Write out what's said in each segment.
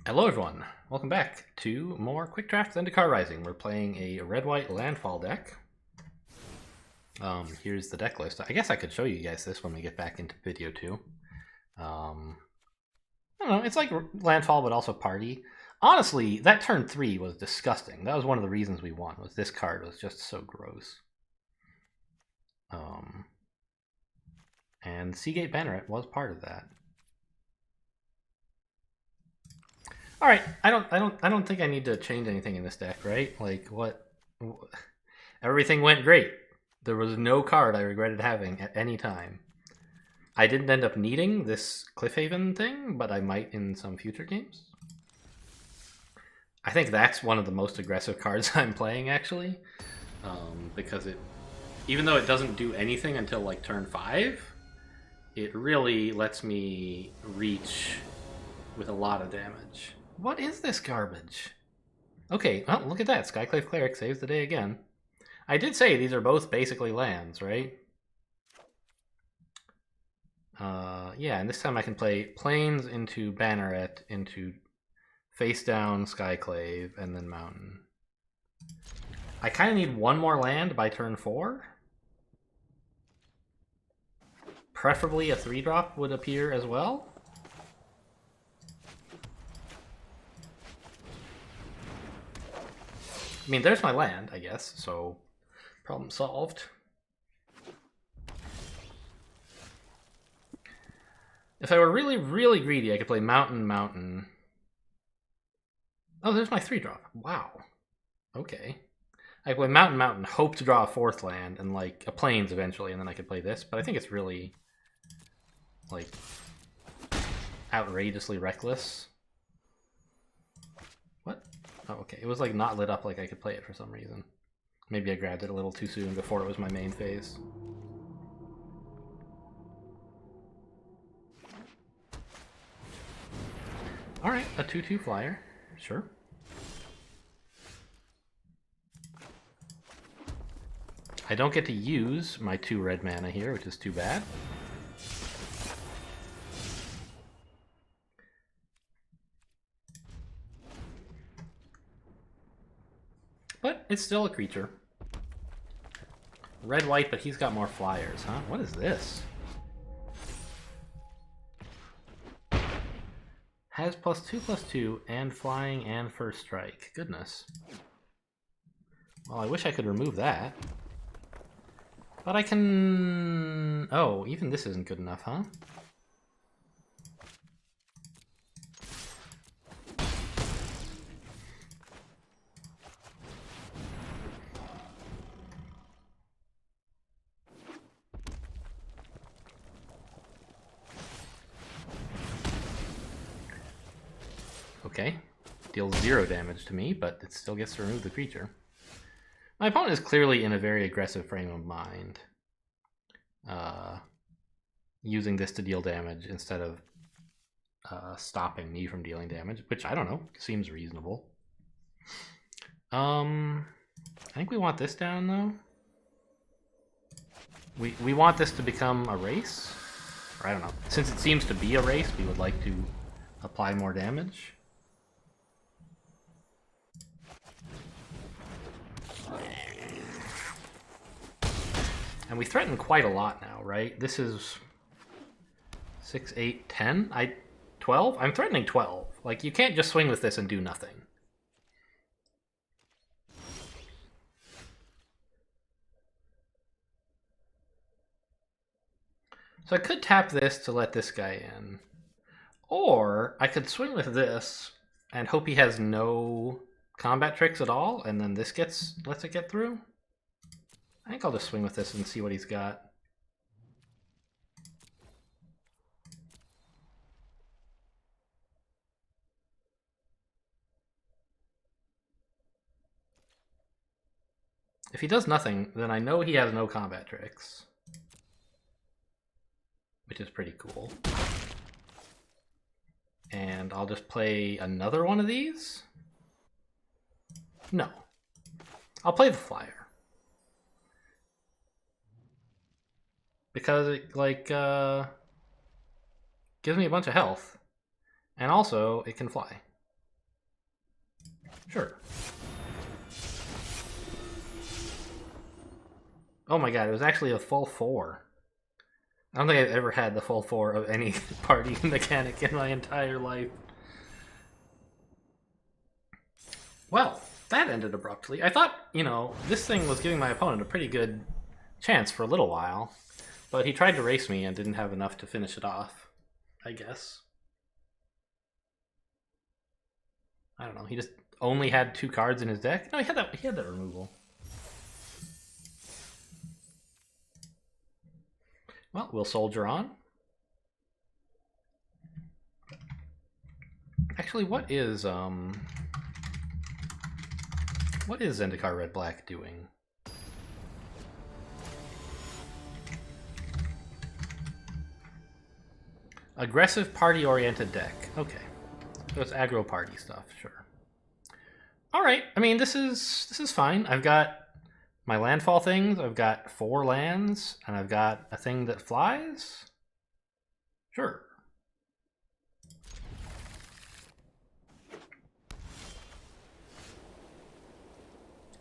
Hello everyone, welcome back to more Quick Draft Zendikar Rising. We're playing a red-white Landfall deck. Here's the deck list. I guess I could show you guys this when we get back into video 2. I don't know, it's like Landfall but also Party. Honestly, that turn 3 was disgusting. That was one of the reasons we won, was this card was just so gross. And Seagate Banneret was part of that. All right, I don't think I need to change anything in this deck, right? Like what? Everything went great. There was no card I regretted having at any time. I didn't end up needing this Cliffhaven thing, but I might in some future games. I think that's one of the most aggressive cards I'm playing, actually, because even though it doesn't do anything until like turn 5, it really lets me reach with a lot of damage. What is this garbage? Okay, well, look at that. Skyclave Cleric saves the day again. I did say these are both basically lands, right? Yeah, and this time I can play Plains into Banneret into face down Skyclave and then Mountain. I kind of need one more land by turn 4. Preferably a 3-drop would appear as well. I mean, there's my land, I guess, so problem solved. If I were really, really greedy, I could play Mountain, Mountain. Oh, there's my 3-drop. Wow. Okay. I could play Mountain, Mountain, hope to draw a 4th land, and like a Plains eventually, and then I could play this, but I think it's really, like, outrageously reckless. What? Oh, okay. It was like not lit up like I could play it for some reason. Maybe I grabbed it a little too soon before it was my main phase. Alright, a 2/2 flyer. Sure. I don't get to use my 2 red mana here, which is too bad. But it's still a creature. Red-white, but he's got more flyers, huh? What is this? Has +2/+2 and flying and first strike. Goodness. Well, I wish I could remove that. But I can... Oh, even this isn't good enough, huh? Okay, deals 0 damage to me, but it still gets to remove the creature. My opponent is clearly in a very aggressive frame of mind, using this to deal damage instead of stopping me from dealing damage, which I don't know, seems reasonable. I think we want this down though. We want this to become a race, or I don't know. Since it seems to be a race, we would like to apply more damage. And we threaten quite a lot now, right? This is 6, 8, 10? 12? I'm threatening 12. Like, you can't just swing with this and do nothing. So I could tap this to let this guy in. Or I could swing with this and hope he has no combat tricks at all, and then this lets it get through. I think I'll just swing with this and see what he's got. If he does nothing, then I know he has no combat tricks, which is pretty cool. And I'll just play another one of these. No. I'll play the flyer. Because it, like, gives me a bunch of health. And also, it can fly. Sure. Oh my god, it was actually a full 4. I don't think I've ever had the full 4 of any party mechanic in my entire life. Well, that ended abruptly. I thought, you know, this thing was giving my opponent a pretty good chance for a little while, but he tried to race me and didn't have enough to finish it off, I guess. I don't know, he just only had 2 cards in his deck? No, he had that removal. Well, we'll soldier on. Actually, what is Zendikar Red Black doing? Aggressive party-oriented deck. Okay. So it's aggro party stuff, sure. Alright, I mean this is fine. I've got my landfall things, I've got 4 lands, and I've got a thing that flies? Sure.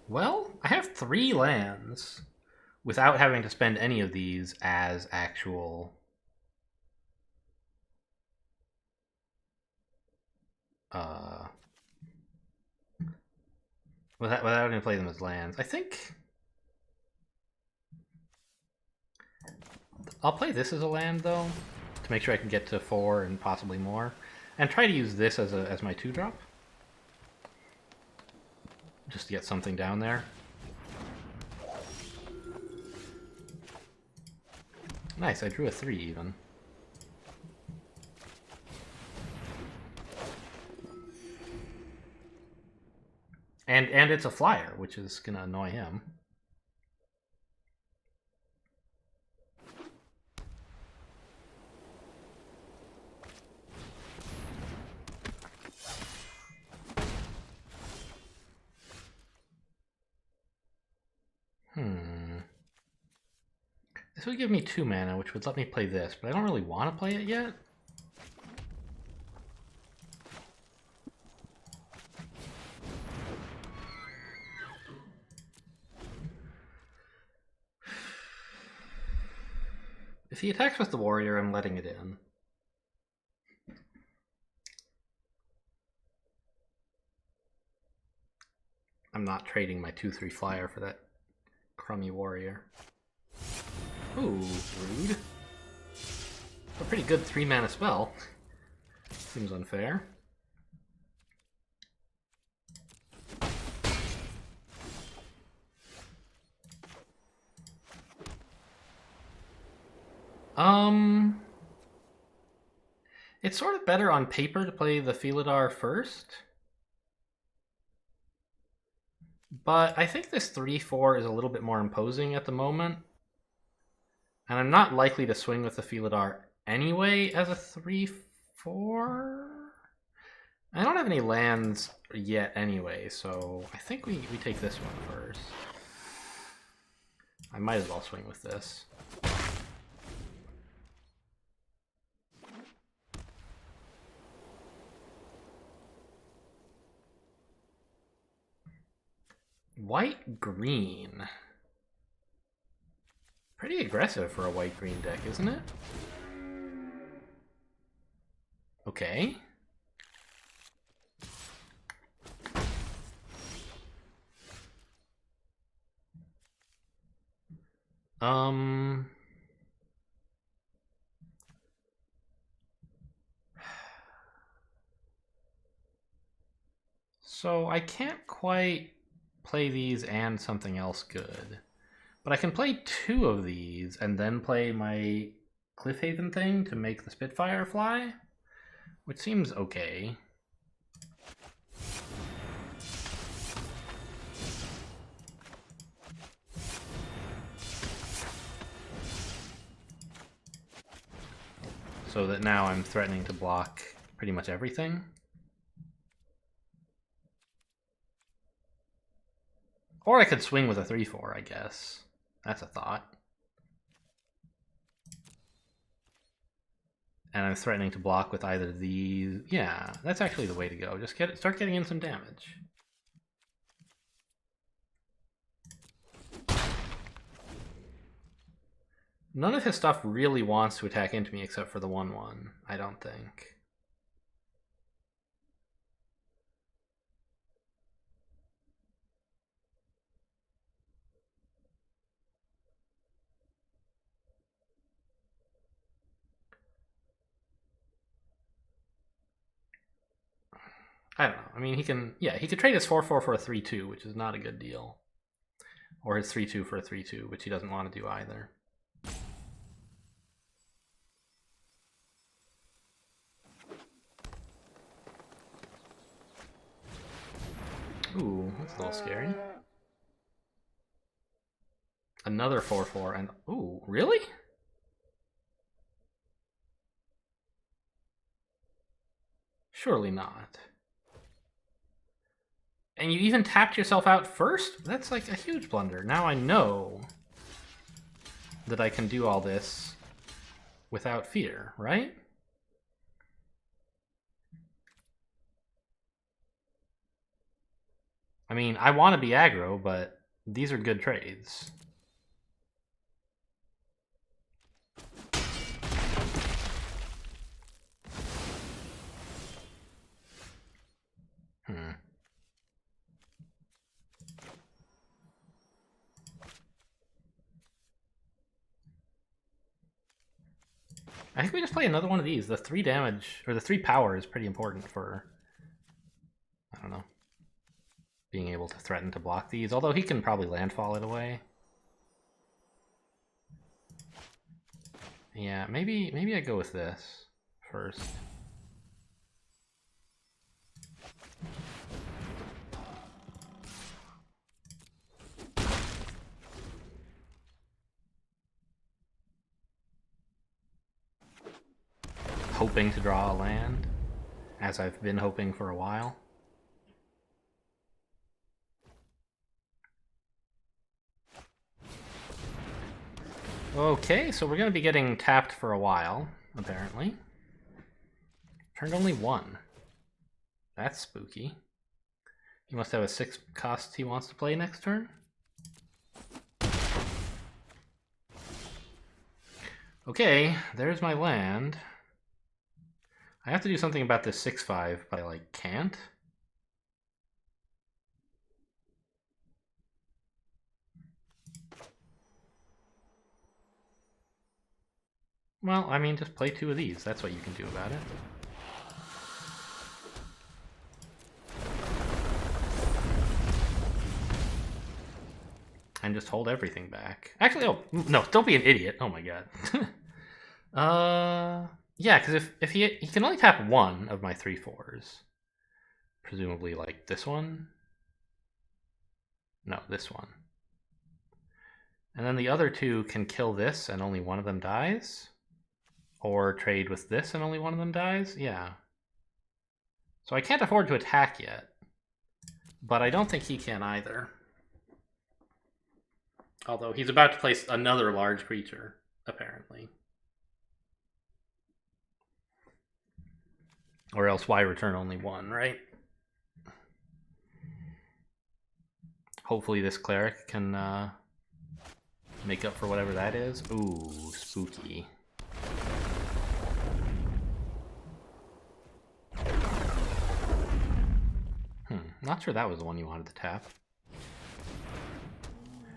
Well, I have 3 lands without having to spend any of these as actual... without having to play them as lands. I think... I'll play this as a land, though, to make sure I can get to 4 and possibly more. And try to use this as my 2-drop. Just to get something down there. Nice, I drew a 3 even. And it's a flyer, which is gonna annoy him. This would give me 2 mana, which would let me play this, but I don't really want to play it yet. If he attacks with the warrior, I'm letting it in. I'm not trading my 2/3 flyer for that crummy warrior. Ooh, rude. A pretty good 3 mana spell. Seems unfair. It's sort of better on paper to play the Felidar first. But I think this 3/4 is a little bit more imposing at the moment. And I'm not likely to swing with the Felidar anyway as a 3/4. I don't have any lands yet anyway, so I think we take this one first. I might as well swing with this. White-green. Pretty aggressive for a white-green deck, isn't it? Okay. So I can't quite play these and something else good. But I can play 2 of these and then play my Cliffhaven thing to make the Spitfire fly, which seems okay. So that now I'm threatening to block pretty much everything. Or I could swing with a 3/4, I guess. That's a thought. And I'm threatening to block with either these. Yeah, that's actually the way to go. Just start getting in some damage. None of his stuff really wants to attack into me except for the 1/1, I don't think. I don't know. I mean, he could trade his 4/4 for a 3/2, which is not a good deal. Or his 3/2 for a 3/2, which he doesn't want to do either. Ooh, that's a little scary. Another 4/4 and ooh, really? Surely not. And you even tapped yourself out first? That's like a huge blunder. Now I know that I can do all this without fear, right? I mean, I want to be aggro, but these are good trades. I think we just play another one of these. The 3 damage, or the 3 power is pretty important for, I don't know, being able to threaten to block these. Although he can probably landfall it away. Yeah, maybe I go with this first. Hoping to draw a land, as I've been hoping for a while. Okay, so we're going to be getting tapped for a while, apparently. Turned only 1. That's spooky. He must have a 6 cost he wants to play next turn. Okay, there's my land. I have to do something about this 6/5, but I like can't. Well, I mean, just play 2 of these. That's what you can do about it. And just hold everything back. Actually, oh, no, don't be an idiot. Oh my god. Yeah, because if he can only tap 1 of my 3/4s. Presumably, like, this one? No, this one. And then the other 2 can kill this and only one of them dies? Or trade with this and only one of them dies? Yeah. So I can't afford to attack yet. But I don't think he can either. Although he's about to place another large creature, apparently. Or else why return only 1, right? Hopefully this cleric can make up for whatever that is. Ooh, spooky. Not sure that was the one you wanted to tap.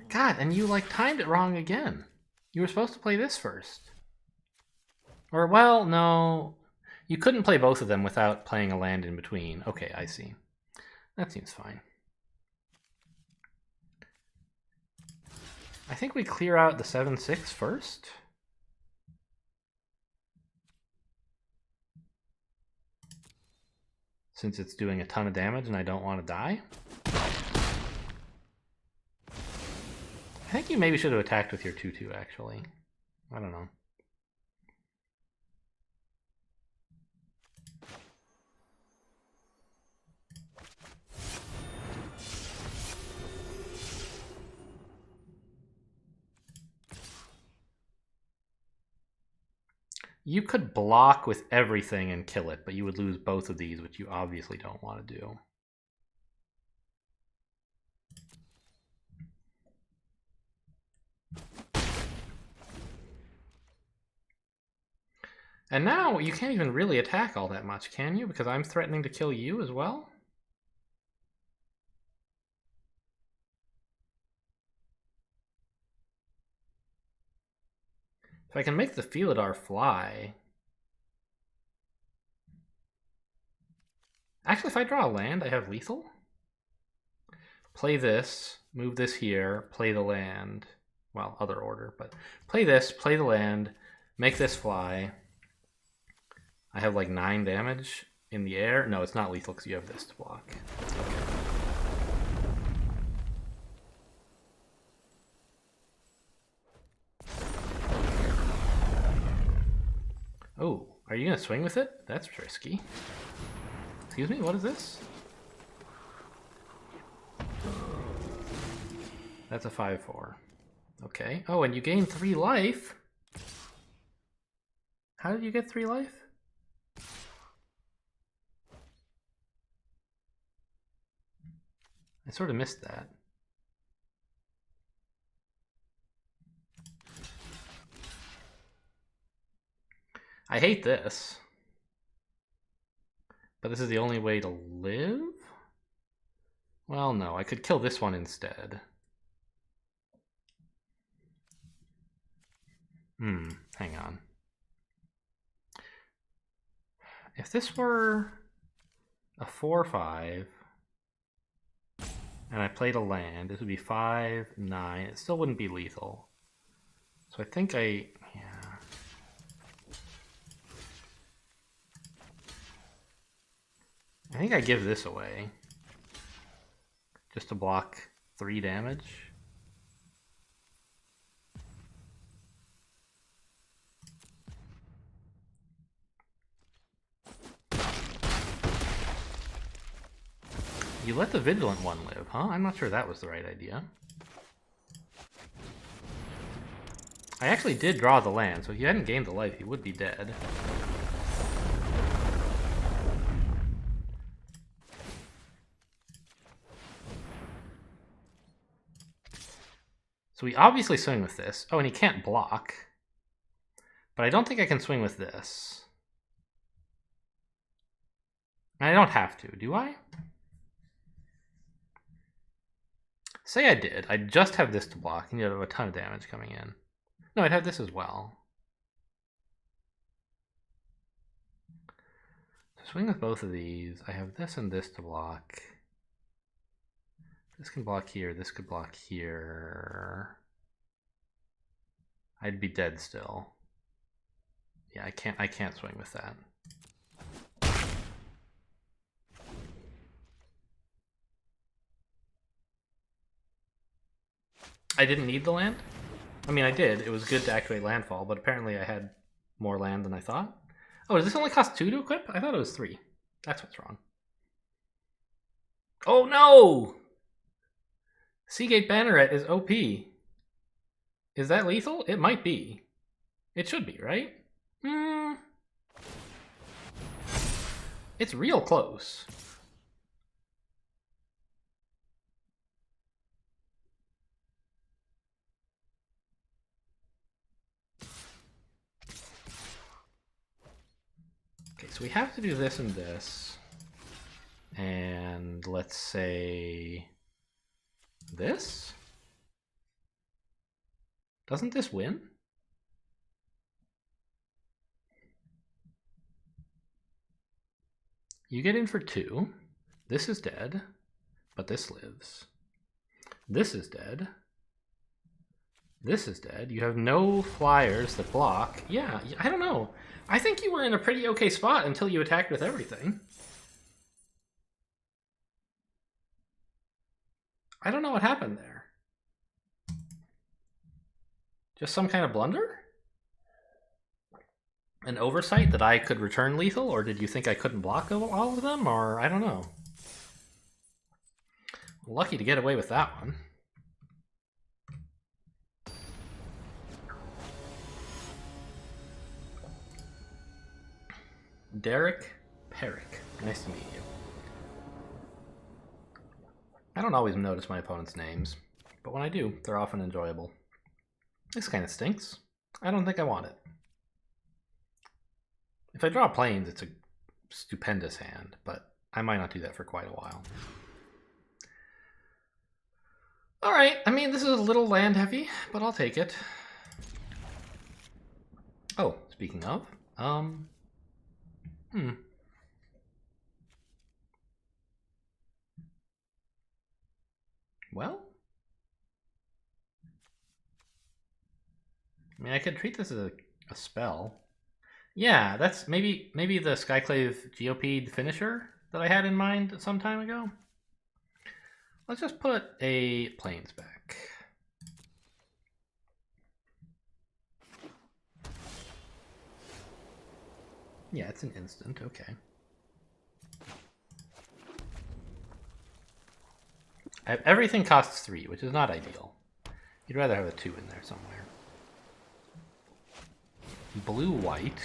God, and you like timed it wrong again. You were supposed to play this first. Or, well, no. You couldn't play both of them without playing a land in between. Okay, I see. That seems fine. I think we clear out the 7/6 first. Since it's doing a ton of damage and I don't want to die. I think you maybe should have attacked with your 2/2, actually. I don't know. You could block with everything and kill it, but you would lose both of these, which you obviously don't want to do. And now you can't even really attack all that much, can you? Because I'm threatening to kill you as well? If I can make the Felidar fly... Actually, if I draw a land, I have lethal. Play this, move this here, play the land. Well, other order, but play this, play the land, make this fly. I have like 9 damage in the air. No, it's not lethal because you have this to block. Okay. Oh, are you going to swing with it? That's risky. Excuse me, what is this? That's a 5/4. Okay. Oh, and you gain 3 life? How did you get 3 life? I sort of missed that. I hate this. But this is the only way to live? Well, no, I could kill this one instead. Hang on. If this were a 4/5, and I played a land, this would be 5/9. It still wouldn't be lethal. So I think I think I give this away. Just to block 3 damage. You let the Vigilant one live, huh? I'm not sure that was the right idea. I actually did draw the land, so if you hadn't gained the life, he would be dead. So we obviously swing with this. Oh, and he can't block. But I don't think I can swing with this. I don't have to, do I? Say I did. I'd just have this to block, and you'd have a ton of damage coming in. No, I'd have this as well. So swing with both of these. I have this and this to block. This can block here, this could block here. I'd be dead still. Yeah, I can't swing with that. I didn't need the land? I mean, I did. It was good to activate Landfall, but apparently I had more land than I thought. Oh, does this only cost 2 to equip? I thought it was 3. That's what's wrong. Oh no! Seagate Banneret is OP. Is that lethal? It might be. It should be, right? It's real close. Okay, so we have to do this and this. And let's say this? Doesn't this win? You get in for 2. This is dead, but this lives. This is dead. This is dead. You have no flyers that block. Yeah, I don't know. I think you were in a pretty okay spot until you attacked with everything. I don't know what happened there. Just some kind of blunder? An oversight that I could return lethal, or did you think I couldn't block all of them, or I don't know. Lucky to get away with that one. Derek Perrick. Nice to meet you. I don't always notice my opponent's names, but when I do, they're often enjoyable. This kind of stinks. I don't think I want it. If I draw plains, it's a stupendous hand, but I might not do that for quite a while. All right, I mean, this is a little land heavy, but I'll take it. Oh, speaking of, well, I mean, I could treat this as a spell. Yeah, that's maybe the Skyclave GOP finisher that I had in mind some time ago. Let's just put a plains back. Yeah, it's an instant, okay. Everything costs 3, which is not ideal. You'd rather have a 2 in there somewhere. Blue-white.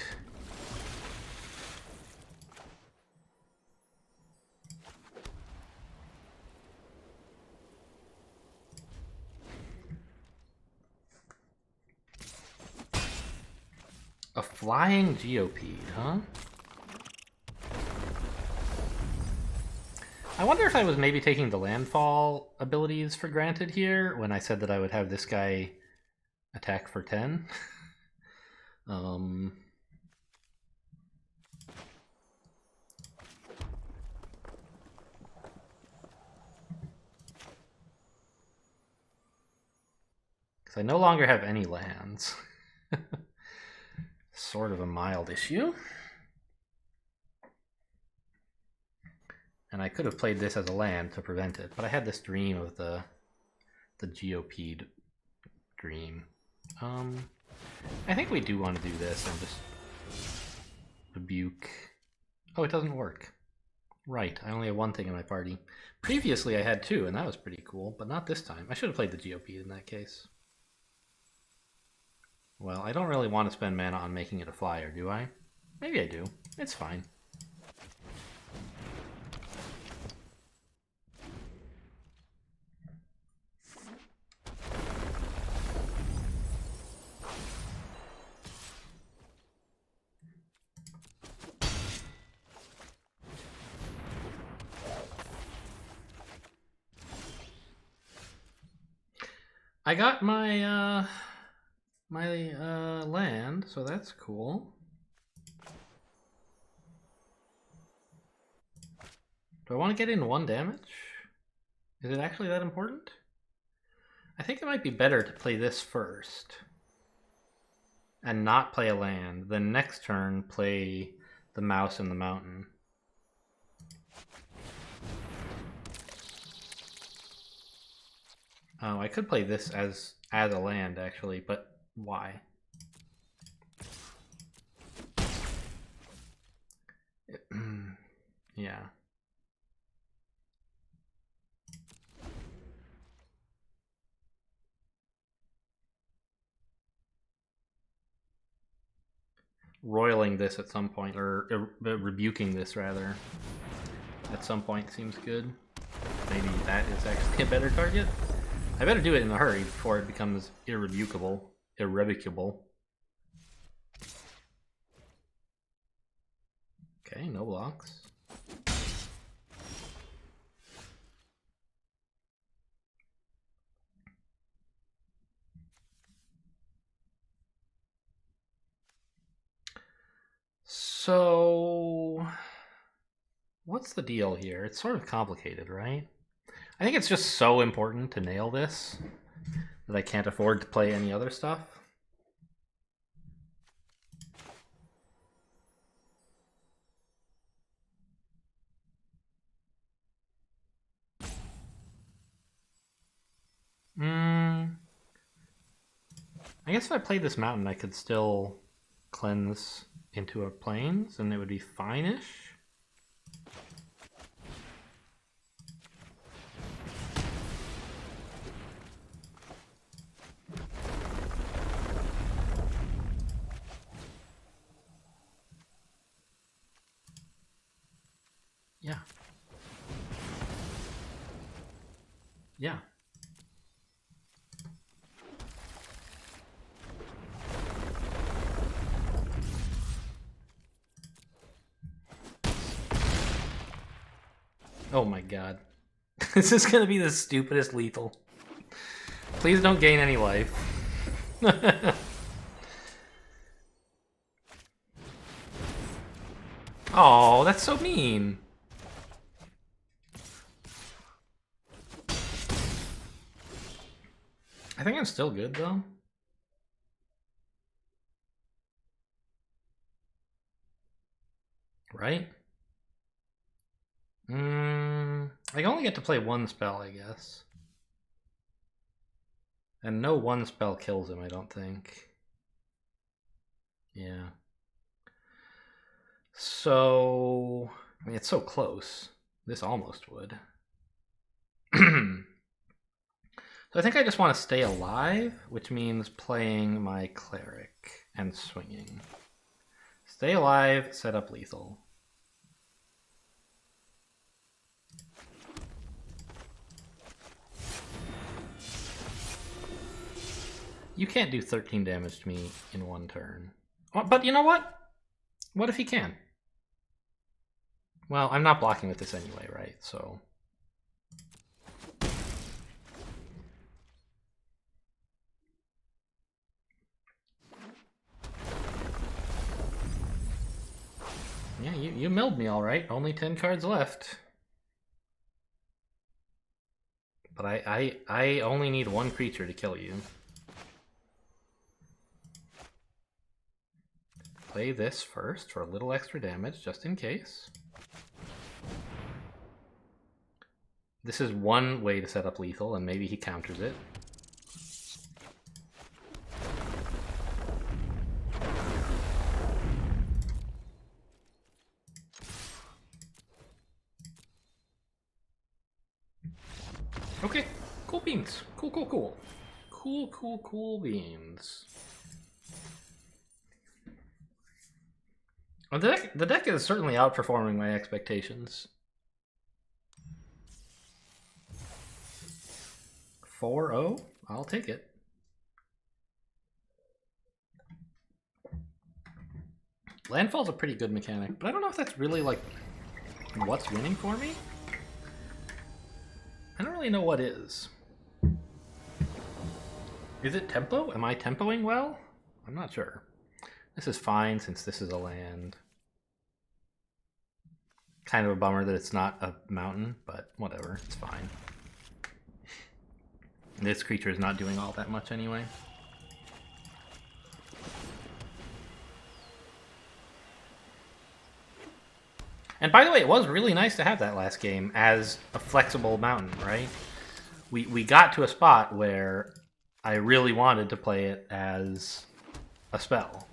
A flying GOP, huh? I wonder if I was maybe taking the Landfall abilities for granted here when I said that I would have this guy attack for 10. Because I no longer have any lands. Sort of a mild issue. And I could have played this as a land to prevent it, but I had this dream of the GOP'd dream. I think we do want to do this and just rebuke. Oh, it doesn't work. Right, I only have one thing in my party. Previously I had 2, and that was pretty cool, but not this time. I should have played the GOP in that case. Well, I don't really want to spend mana on making it a flyer, do I? Maybe I do. It's fine. I got my land, so that's cool. Do I want to get in 1 damage? Is it actually that important? I think it might be better to play this first and not play a land, then next turn play the mouse in the mountain. Oh, I could play this as a land, actually, but why? Yeah. Roiling this at some point, or rebuking this, rather, at some point seems good. Maybe that is actually a better target. I better do it in a hurry before it becomes irrevocable. Okay, no blocks. So, what's the deal here? It's sort of complicated, right? I think it's just so important to nail this that I can't afford to play any other stuff. I guess if I played this mountain, I could still cleanse into a plains, and it would be fine-ish. Yeah. Yeah. Oh my god. This is gonna be the stupidest lethal. Please don't gain any life. Oh, that's so mean. I think I'm still good though. Right? I only get to play one spell, I guess. And no one spell kills him, I don't think. Yeah. So, I mean, it's so close. This almost would. So I think I just want to stay alive, which means playing my cleric and swinging. Stay alive, set up lethal. You can't do 13 damage to me in one turn. But you know what? What if he can? Well, I'm not blocking with this anyway, right? So... yeah, you milled me all right. Only 10 cards left. But I only need one creature to kill you. Play this first for a little extra damage, just in case. This is one way to set up lethal, and maybe he counters it. Okay, cool beans. Cool, cool, cool. Cool, cool, cool beans. Well, the deck is certainly outperforming my expectations. 4-0? I'll take it. Landfall's a pretty good mechanic, but I don't know if that's really, like, what's winning for me. I don't really know what is. Is it tempo? Am I tempoing well? I'm not sure. This is fine since this is a land. Kind of a bummer that it's not a mountain, but whatever, it's fine. This creature is not doing all that much anyway. And by the way, it was really nice to have that last game as a flexible mountain, right? We got to a spot where I really wanted to play it as a spell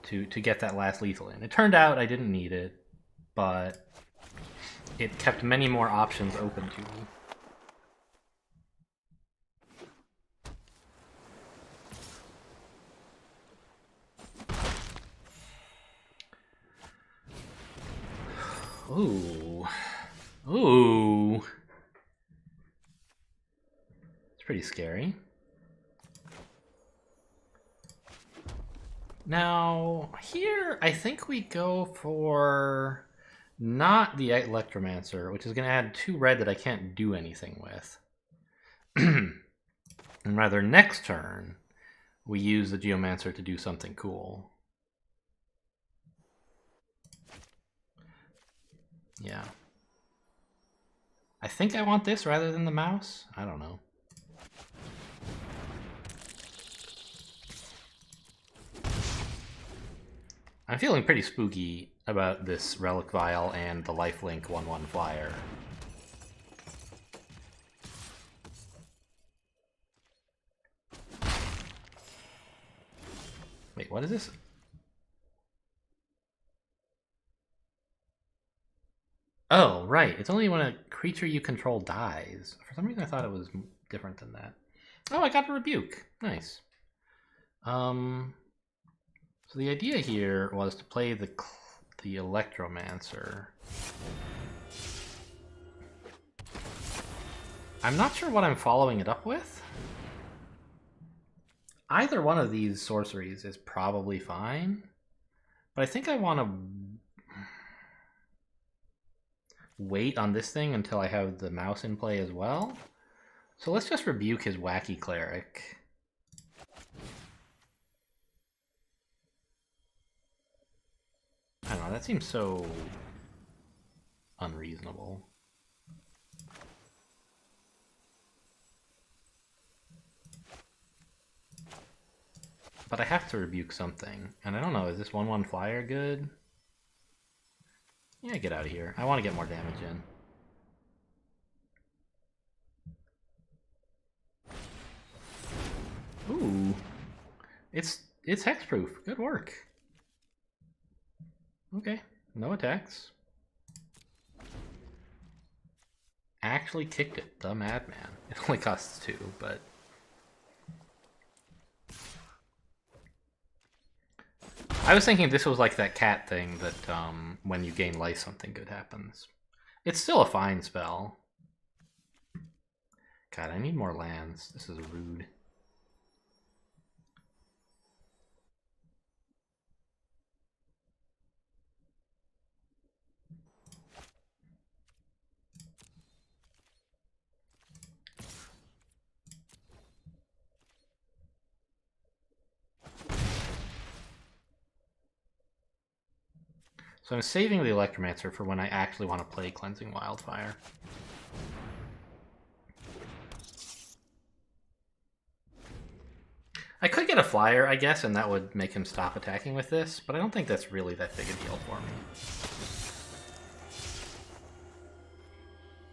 to get that last lethal in. It turned out I didn't need it, but it kept many more options open to me. Ooh. Ooh. It's pretty scary. Now, here, I think we go for not the Electromancer, which is going to add 2 red that I can't do anything with. And rather, next turn, we use the Geomancer to do something cool. Yeah. I think I want this rather than the mouse. I don't know. I'm feeling pretty spooky about this Relic Vial and the Lifelink 1/1 flyer. Wait, what is this? Oh, right. It's only when a creature you control dies. For some reason I thought it was different than that. Oh, I got a Rebuke. Nice. So the idea here was to play the Electromancer. I'm not sure what I'm following it up with. Either one of these sorceries is probably fine, but I think I want to wait on this thing until I have the mouse in play as well. So let's just rebuke his wacky cleric. I don't know, that seems so unreasonable. But I have to rebuke something. And I don't know, is this 1/1 flyer good? Yeah, get out of here. I want to get more damage in. Ooh. It's hexproof. Good work. Okay, no attacks. Actually kicked it, the madman. It only costs 2, but... I was thinking this was like that cat thing that when you gain life something good happens. It's still a fine spell. God, I need more lands. This is rude. So I'm saving the Electromancer for when I actually want to play Cleansing Wildfire. I could get a flyer, I guess, and that would make him stop attacking with this, but I don't think that's really that big a deal for me.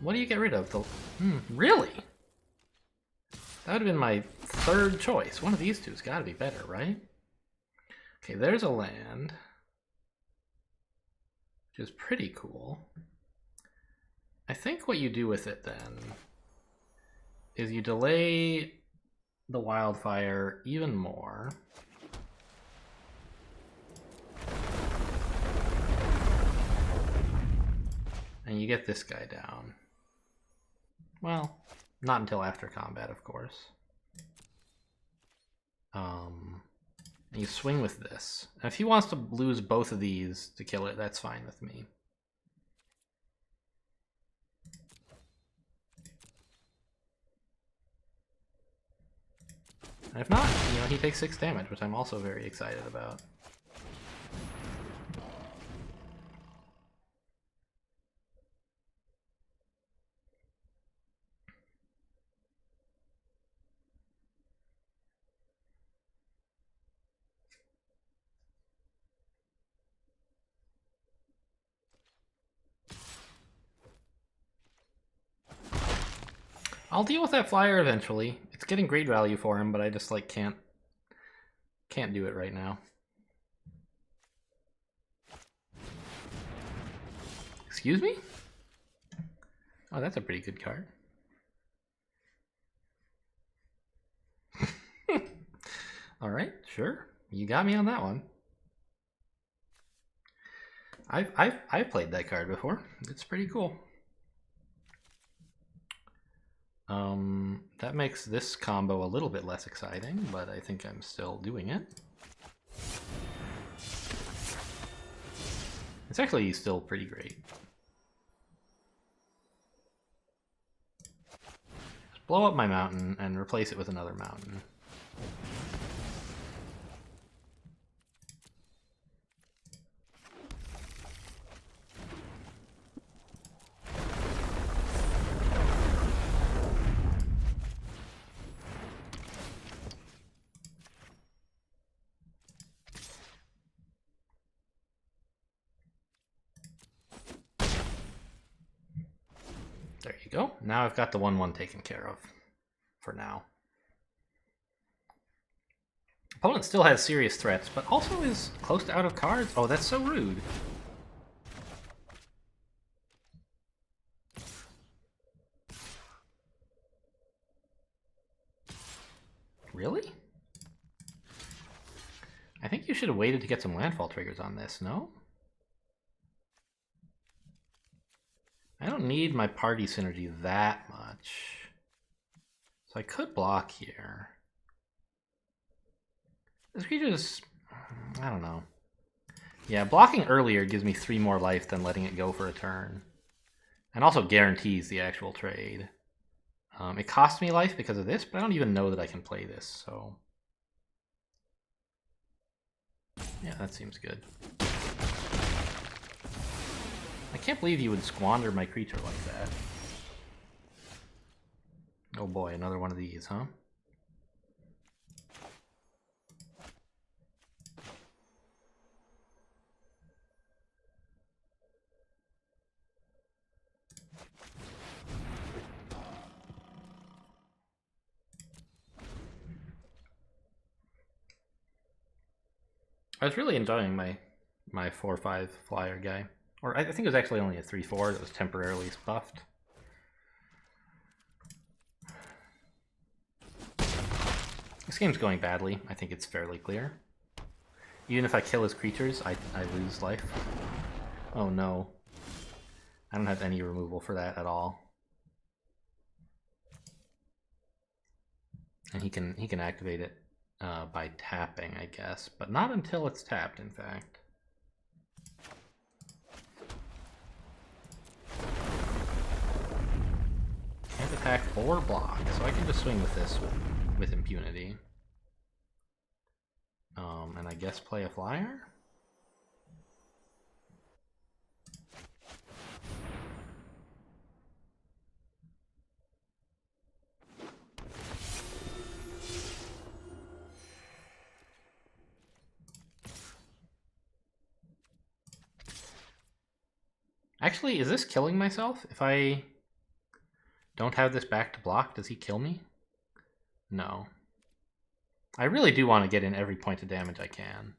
What do you get rid of? Really? That would have been my third choice. One of these two's got to be better, right? Okay, there's a land, which is pretty cool. I think what you do with it then is you delay the wildfire even more. And you get this guy down. Well, not until after combat, of course. And you swing with this. And if he wants to lose both of these to kill it, that's fine with me. And if not, you know, he takes 6 damage, which I'm also very excited about. I'll deal with that flyer eventually. It's getting great value for him, but I just like can't do it right now. Excuse me? Oh, that's a pretty good card. All right, sure. You got me on that one. I've played that card before. It's pretty cool. That makes this combo a little bit less exciting, but I think I'm still doing it. It's actually still pretty great. Just blow up my mountain and replace it with another mountain. There you go. Now I've got the 1/1 taken care of. For now. Opponent still has serious threats, but also is close to out of cards. Oh, that's so rude. Really? I think you should have waited to get some landfall triggers on this, no? I don't need my party synergy that much. So I could block here. This creature is... I don't know. Yeah, blocking earlier gives me 3 more life than letting it go for a turn. And also guarantees the actual trade. It costs me life because of this, but I don't even know that I can play this, so... Yeah, that seems good. I can't believe you would squander my creature like that. Oh boy, another one of these, huh? I was really enjoying my 4/5 flyer guy. Or I think it was actually only a 3/4 that was temporarily buffed. This game's going badly. I think it's fairly clear. Even if I kill his creatures, I lose life. Oh no. I don't have any removal for that at all. And he can activate it by tapping, I guess, but not until it's tapped, in fact. Can't attack or block, so I can just swing with this with impunity. And I guess play a flyer? Actually, is this killing myself? If I don't have this back to block, does he kill me? No. I really do want to get in every point of damage I can.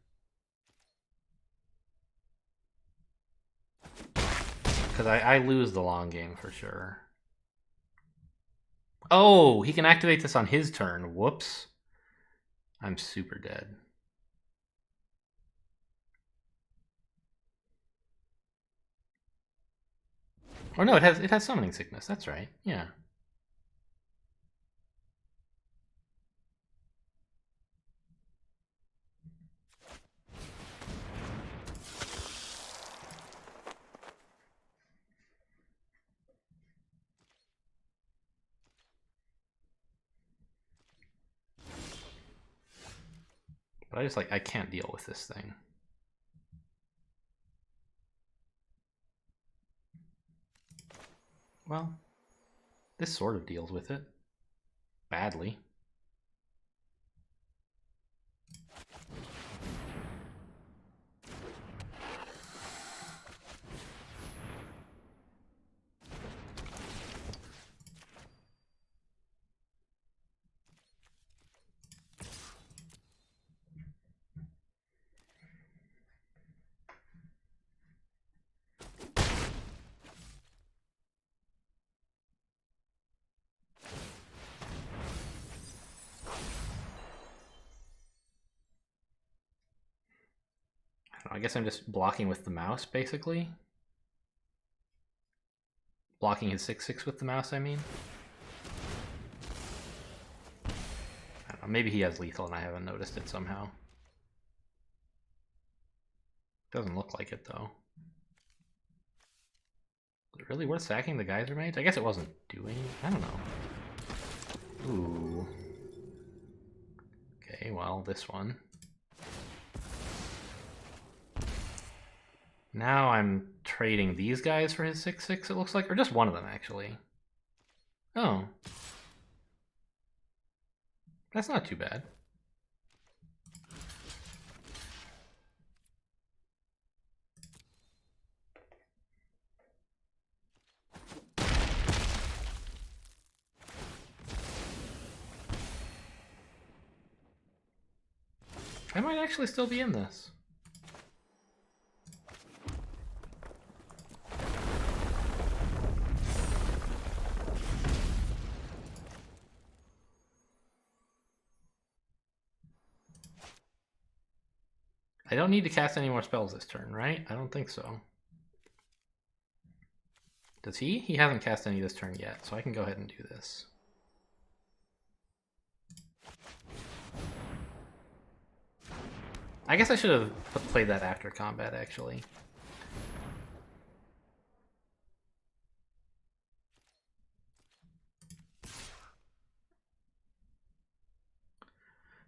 Because I lose the long game for sure. Oh, he can activate this on his turn. Whoops. I'm super dead. Or no, it has summoning sickness. That's right. Yeah. But I can't deal with this thing. Well, this sort of deals with it. Badly. I guess I'm just blocking with the mouse, basically. Blocking his 6/6 with the mouse, I mean. I don't know, maybe he has lethal and I haven't noticed it somehow. Doesn't look like it, though. Is it really worth sacking the Geyser Mage? I guess it wasn't doing... I don't know. Ooh. Okay, well, this one. Now I'm trading these guys for his 6/6, it looks like. Or just one of them, actually. Oh. That's not too bad. I might actually still be in this. I don't need to cast any more spells this turn, right? I don't think so. Does he? He hasn't cast any this turn yet, so I can go ahead and do this. I guess I should have played that after combat, actually.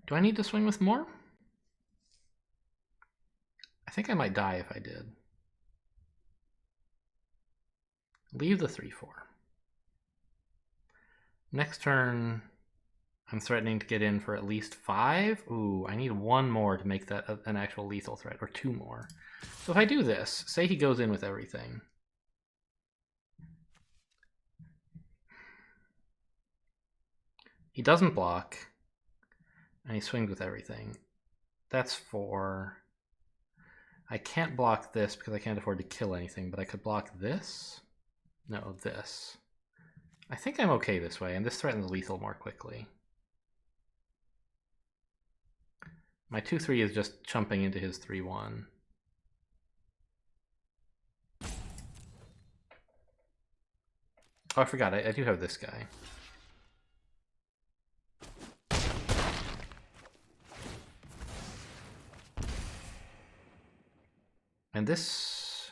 Do I need to swing with more? I think I might die if I did. Leave the 3-4. Next turn, I'm threatening to get in for at least 5. Ooh, I need 1 more to make that an actual lethal threat, or 2 more. So if I do this, say he goes in with everything. He doesn't block, and he swings with everything. That's 4. I can't block this because I can't afford to kill anything, but I could block this. No, this. I think I'm okay this way, and this threatens lethal more quickly. My 2-3 is just chumping into his 3-1. Oh, I forgot, I do have this guy. And this...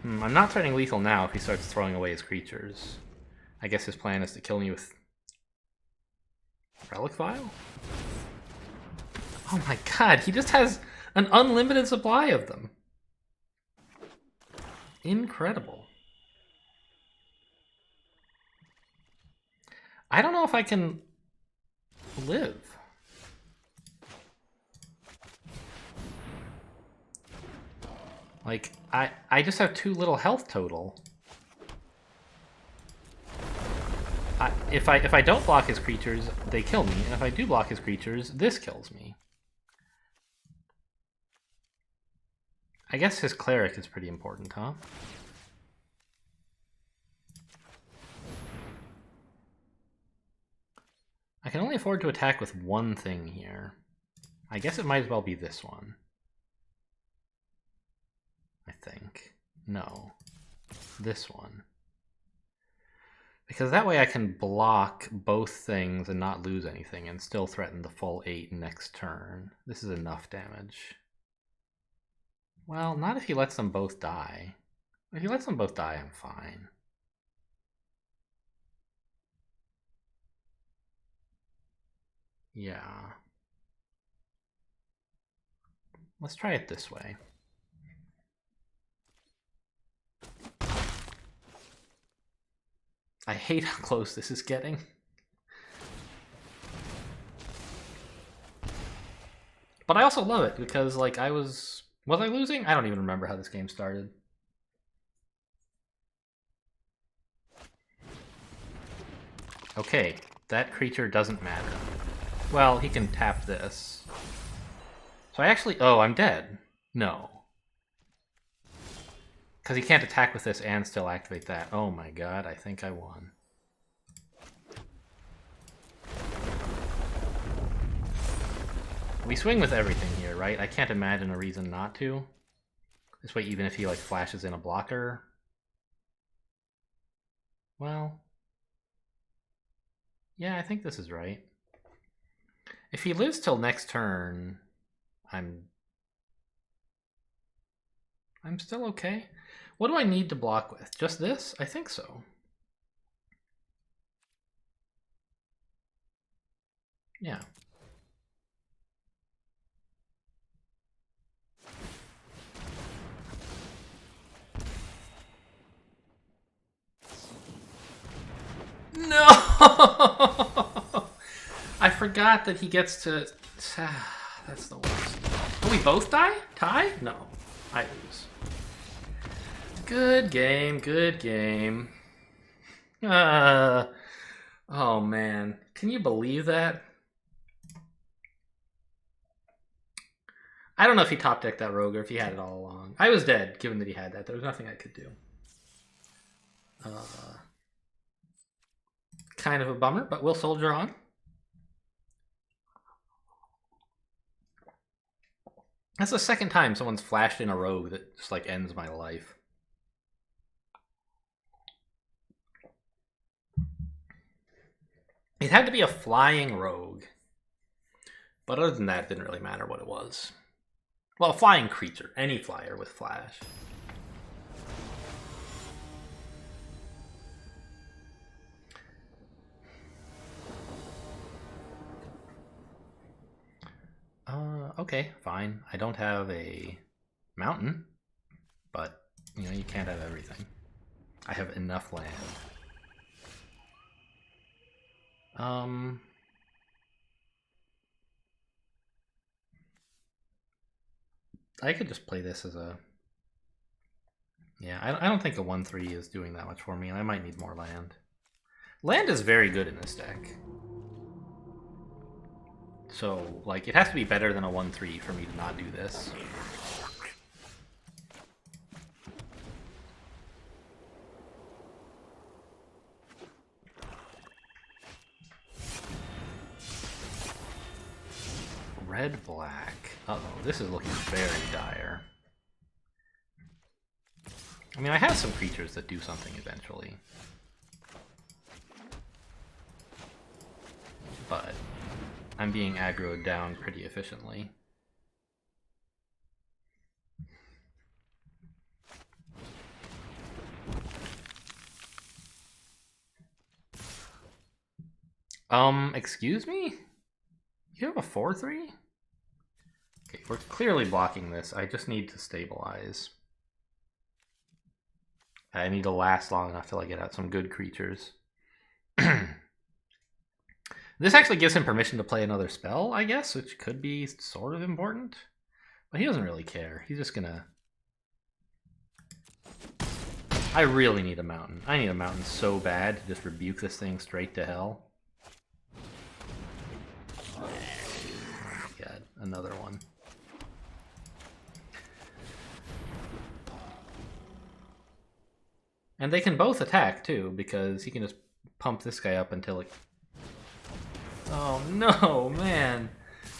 I'm not threatening lethal now if he starts throwing away his creatures. I guess his plan is to kill me with Relic Vial? Oh my god, he just has an unlimited supply of them. Incredible. I don't know if I can live. Like, I just have 2 little health total. If I don't block his creatures, they kill me. And if I do block his creatures, this kills me. I guess his cleric is pretty important, huh? I can only afford to attack with 1 thing here. I guess it might as well be this one. I think. No. This one. Because that way I can block both things and not lose anything and still threaten the full 8 next turn. This is enough damage. Well, not if he lets them both die. If he lets them both die, I'm fine. Yeah. Let's try it this way. I hate how close this is getting. But I also love it because, like, was I losing? I don't even remember how this game started. Okay, that creature doesn't matter. Well, he can tap this. So I actually... Oh, I'm dead. No. Because he can't attack with this and still activate that. Oh my god, I think I won. We swing with everything here, right? I can't imagine a reason not to. This way, even if he, like, flashes in a blocker... Well... Yeah, I think this is right. If he lives till next turn, I'm still okay. What do I need to block with? Just this? I think so. Yeah. No! I forgot that he gets to... That's the worst. Oh, we both die? Tie? No. I lose. Good game, good game. Oh man. Can you believe that? I don't know if he top decked that rogue or if he had it all along. I was dead, given that he had that. There was nothing I could do. Kind of a bummer, but we'll soldier on. That's the second time someone's flashed in a rogue that just, like, ends my life. It had to be a flying rogue. But other than that, it didn't really matter what it was. Well, a flying creature. Any flyer with flash. Okay, fine. I don't have a mountain, but, you know, you can't have everything. I have enough land. I could just play this as a... Yeah, I don't think a 1/3 is doing that much for me, and I might need more land. Land is very good in this deck. So, like, it has to be better than a 1/3 for me to not do this. Red-black. Uh-oh, this is looking very dire. I mean, I have some creatures that do something eventually. But I'm being aggroed down pretty efficiently. Excuse me? You have a 4/3? Okay, we're clearly blocking this. I just need to stabilize. I need to last long enough till I get out some good creatures. This actually gives him permission to play another spell, I guess, which could be sort of important. But he doesn't really care. He's just gonna... I really need a mountain. I need a mountain so bad to just rebuke this thing straight to hell. Oh my god, another one. And they can both attack too, because he can just pump this guy up until it... Oh no, man.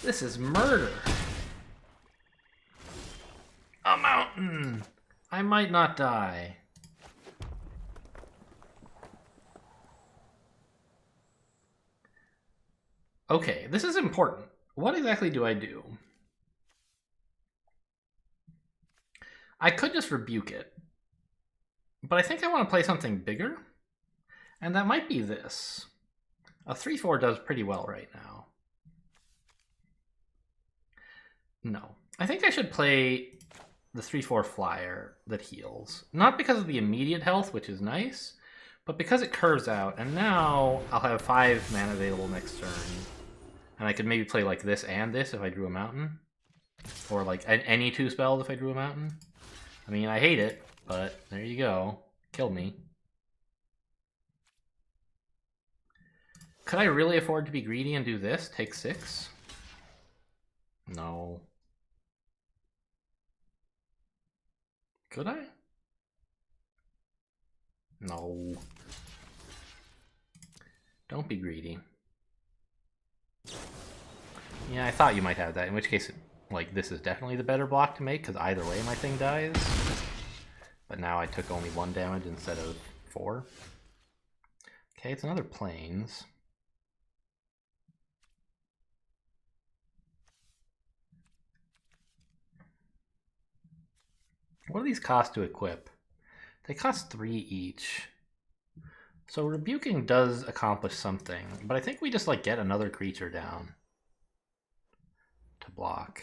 This is murder. A mountain. I might not die. Okay, this is important. What exactly do I do? I could just rebuke it. But I think I want to play something bigger. And that might be this. A 3/4 does pretty well right now. No. I think I should play the 3/4 flyer that heals. Not because of the immediate health, which is nice, but because it curves out. And now I'll have 5 mana available next turn. And I could maybe play like this and this if I drew a mountain. Or like any 2 spells if I drew a mountain. I mean, I hate it, but there you go. Killed me. Could I really afford to be greedy and do this? Take 6? No. Could I? No. Don't be greedy. Yeah, I thought you might have that, in which case, like, this is definitely the better block to make, because either way my thing dies. But now I took only 1 damage instead of 4. Okay, it's another plains. What do these cost to equip? They cost 3 each. So rebuking does accomplish something, but I think we just like get another creature down to block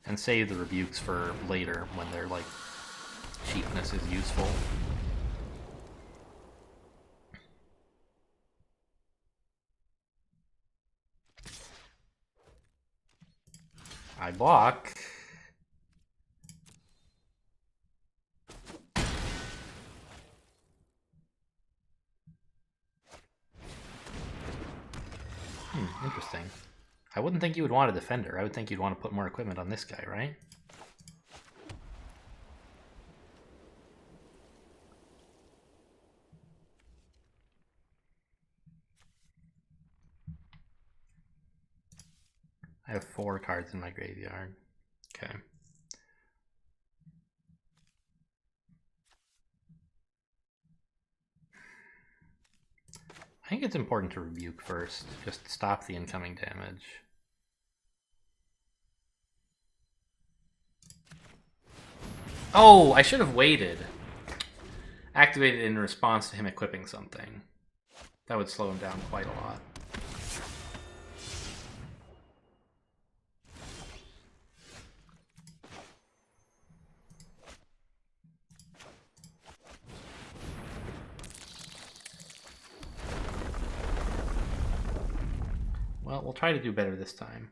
and save the rebukes for later when their like cheapness is useful. I block. Interesting. I wouldn't think you would want a defender. I would think you'd want to put more equipment on this guy, right? I have 4 cards in my graveyard. Okay. I think it's important to rebuke first, just to stop the incoming damage. Oh, I should have waited. Activated in response to him equipping something. That would slow him down quite a lot. Well, we'll try to do better this time.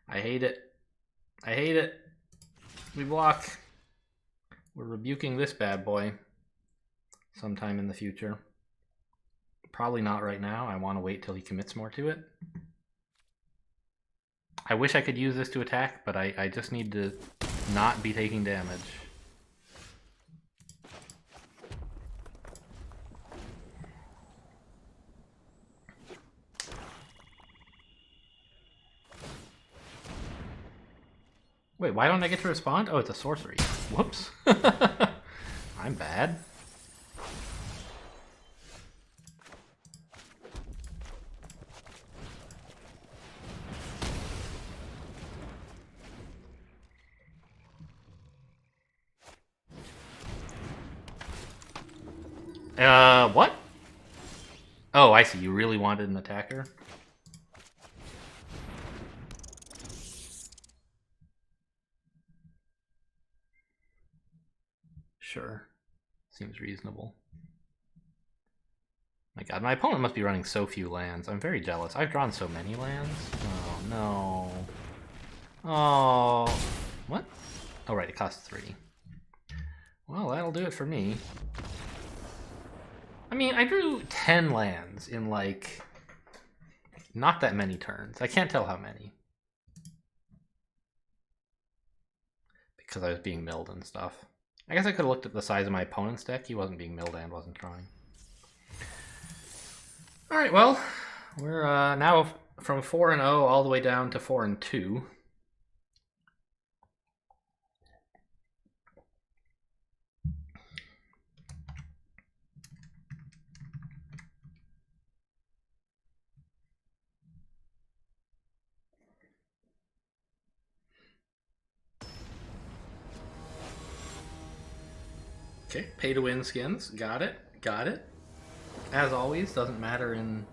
I hate it. I hate it. We block. We're rebuking this bad boy sometime in the future. Probably not right now. I want to wait till he commits more to it. I wish I could use this to attack, but I just need to not be taking damage. Wait, why don't I get to respond? Oh, it's a sorcery. Whoops. I'm bad. What? Oh, I see. You really wanted an attacker? Sure. Seems reasonable. My god, my opponent must be running so few lands. I'm very jealous. I've drawn so many lands. Oh, no. Oh. What? Oh, right, it costs 3. Well, that'll do it for me. I mean, I drew 10 lands in, like, not that many turns. I can't tell how many. Because I was being milled and stuff. I guess I could have looked at the size of my opponent's deck. He wasn't being milled and wasn't drawing. Alright, well, we're now from 4-0 all the way down to 4-2. Okay, pay to win skins. Got it. Got it. As always, doesn't matter in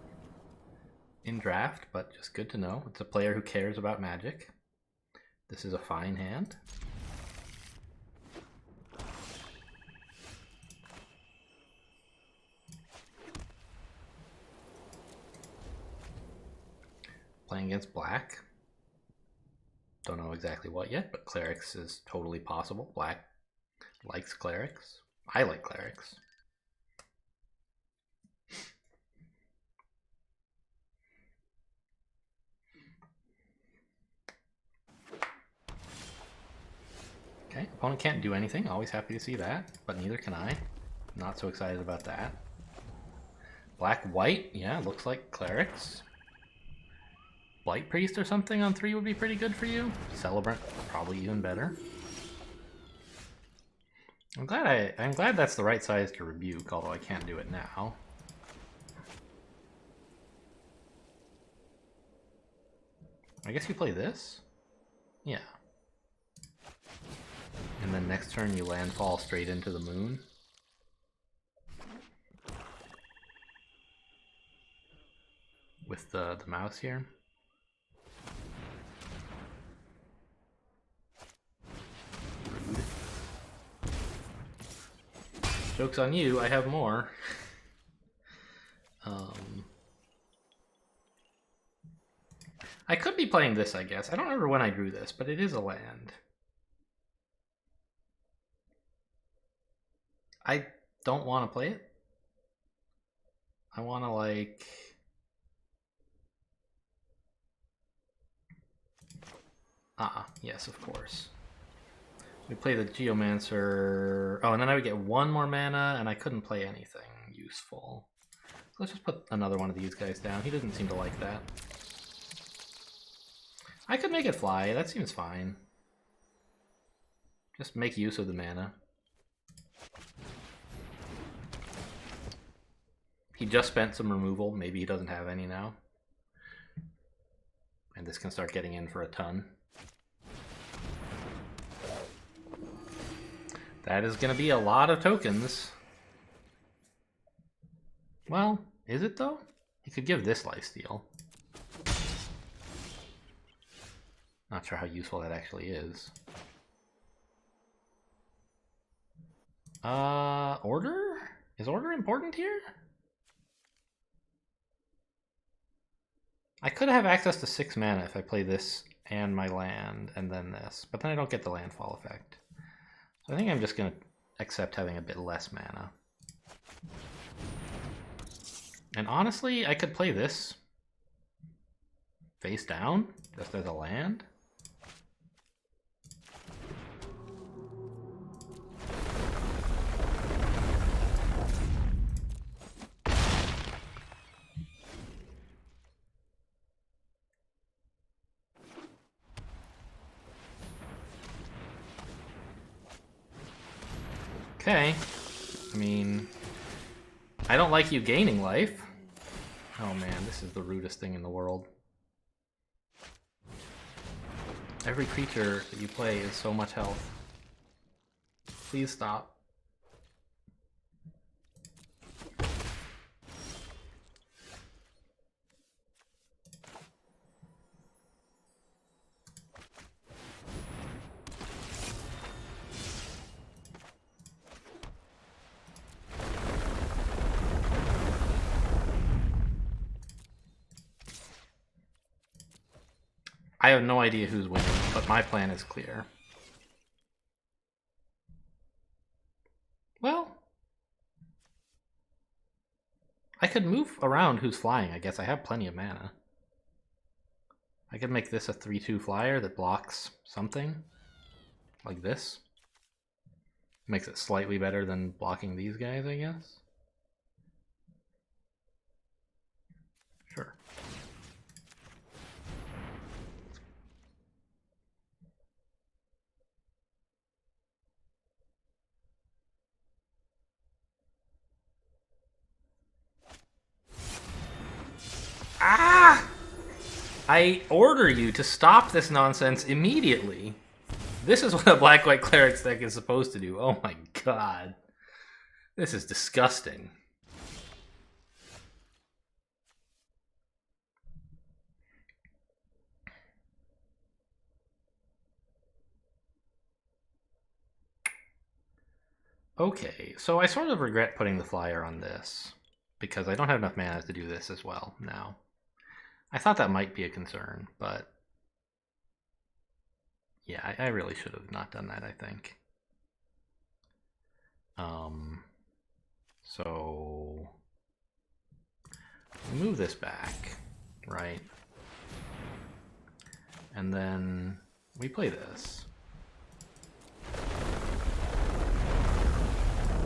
draft, but just good to know. It's a player who cares about Magic. This is a fine hand. Playing against black. Don't know exactly what yet, but clerics is totally possible. Black likes clerics. I like clerics. Okay, opponent can't do anything. Always happy to see that, but neither can I. Not so excited about that. Black-white, yeah, looks like clerics. Blight Priest or something on 3 would be pretty good for you. Celebrant, probably even better. I'm glad that's the right size to rebuke, although I can't do it now. I guess you play this? Yeah. And then next turn you landfall straight into the moon. With the mouse here. Joke's on you, I have more. I could be playing this, I guess. I don't remember when I drew this, but it is a land. I don't want to play it. I want to, like... yes, of course. We play the Geomancer. Oh, and then I would get 1 more mana, and I couldn't play anything useful. So let's just put another one of these guys down. He doesn't seem to like that. I could make it fly. That seems fine. Just make use of the mana. He just spent some removal. Maybe he doesn't have any now. And this can start getting in for a ton. That is going to be a lot of tokens. Well, is it though? He could give this lifesteal. Not sure how useful that actually is. Order? Is order important here? I could have access to 6 mana if I play this and my land and then this, but then I don't get the landfall effect. So I think I'm just going to accept having a bit less mana. And honestly, I could play this face down, just as a land. Okay, I mean, I don't like you gaining life. Oh man, this is the rudest thing in the world. Every creature that you play is so much health. Please stop. I have no idea who's winning, but my plan is clear. Well, I could move around who's flying, I guess. I have plenty of mana. I could make this a 3/2 flyer that blocks something, like this. Makes it slightly better than blocking these guys, I guess. Sure. Ah! I order you to stop this nonsense immediately. This is what a black-white clerics deck is supposed to do. Oh my god. This is disgusting. Okay, so I sort of regret putting the flyer on this, because I don't have enough mana to do this as well now. I thought that might be a concern, but yeah, I really should have not done that, I think. So move this back, right? And then we play this.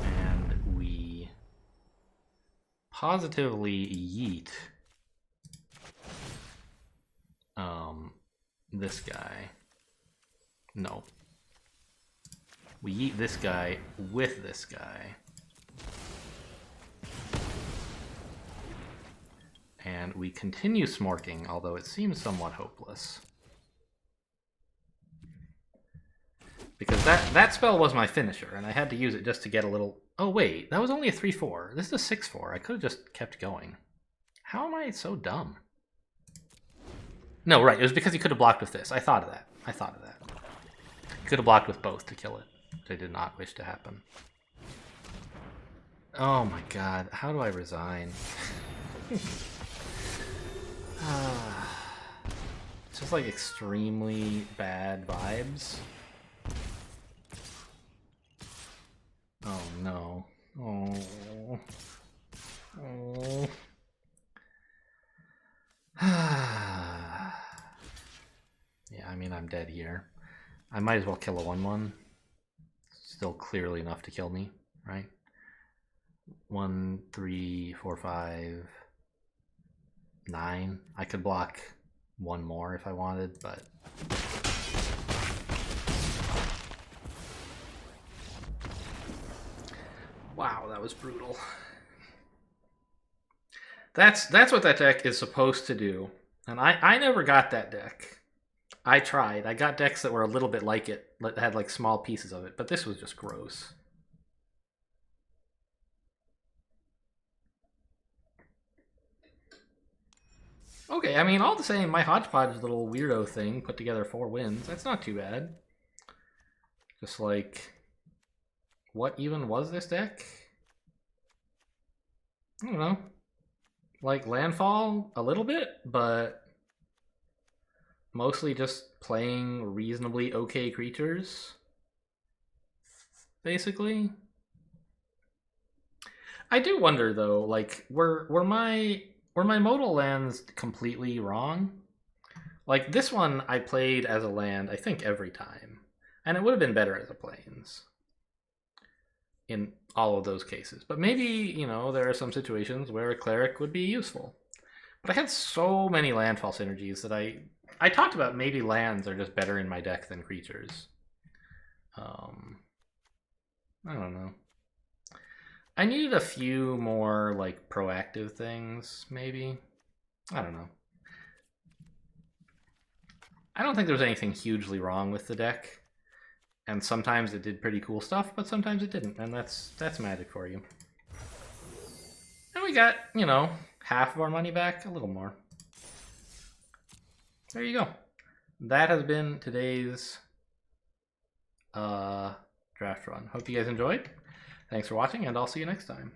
And we positively yeet this guy. No. We yeet this guy with this guy. And we continue smorking, although it seems somewhat hopeless. Because that spell was my finisher, and I had to use it just to get a little... Oh wait, that was only a 3/4. This is a 6/4. I could have just kept going. How am I so dumb? No, right, it was because he could have blocked with this. I thought of that. I thought of that. He could have blocked with both to kill it, which I did not wish to happen. Oh my god, how do I resign? It's just like extremely bad vibes. Oh no. Oh. Oh. Yeah, I mean, I'm dead here. I might as well kill a 1/1. Still clearly enough to kill me, right? 1, 3, 4, 5, 9. I could block one more if I wanted, but... Wow, that was brutal. That's what that deck is supposed to do. And I never got that deck. I tried. I got decks that were a little bit like it, that had like small pieces of it, but this was just gross. Okay, I mean, all the same, my hodgepodge little weirdo thing put together 4 wins. That's not too bad. Just like, what even was this deck? I don't know. Like Landfall a little bit, but mostly just playing reasonably okay creatures, basically. I do wonder though, like, were my modal lands completely wrong? Like this one I played as a land, I think, every time. And it would have been better as a plains in all of those cases. But maybe, you know, there are some situations where a cleric would be useful. But I had so many landfall synergies that I talked about maybe lands are just better in my deck than creatures. I don't know. I needed a few more like proactive things, maybe. I don't know. I don't think there was anything hugely wrong with the deck. And sometimes it did pretty cool stuff, but sometimes it didn't, and that's Magic for you. And we got, you know, half of our money back, a little more. There you go. That has been today's draft run. Hope you guys enjoyed. Thanks for watching, and I'll see you next time.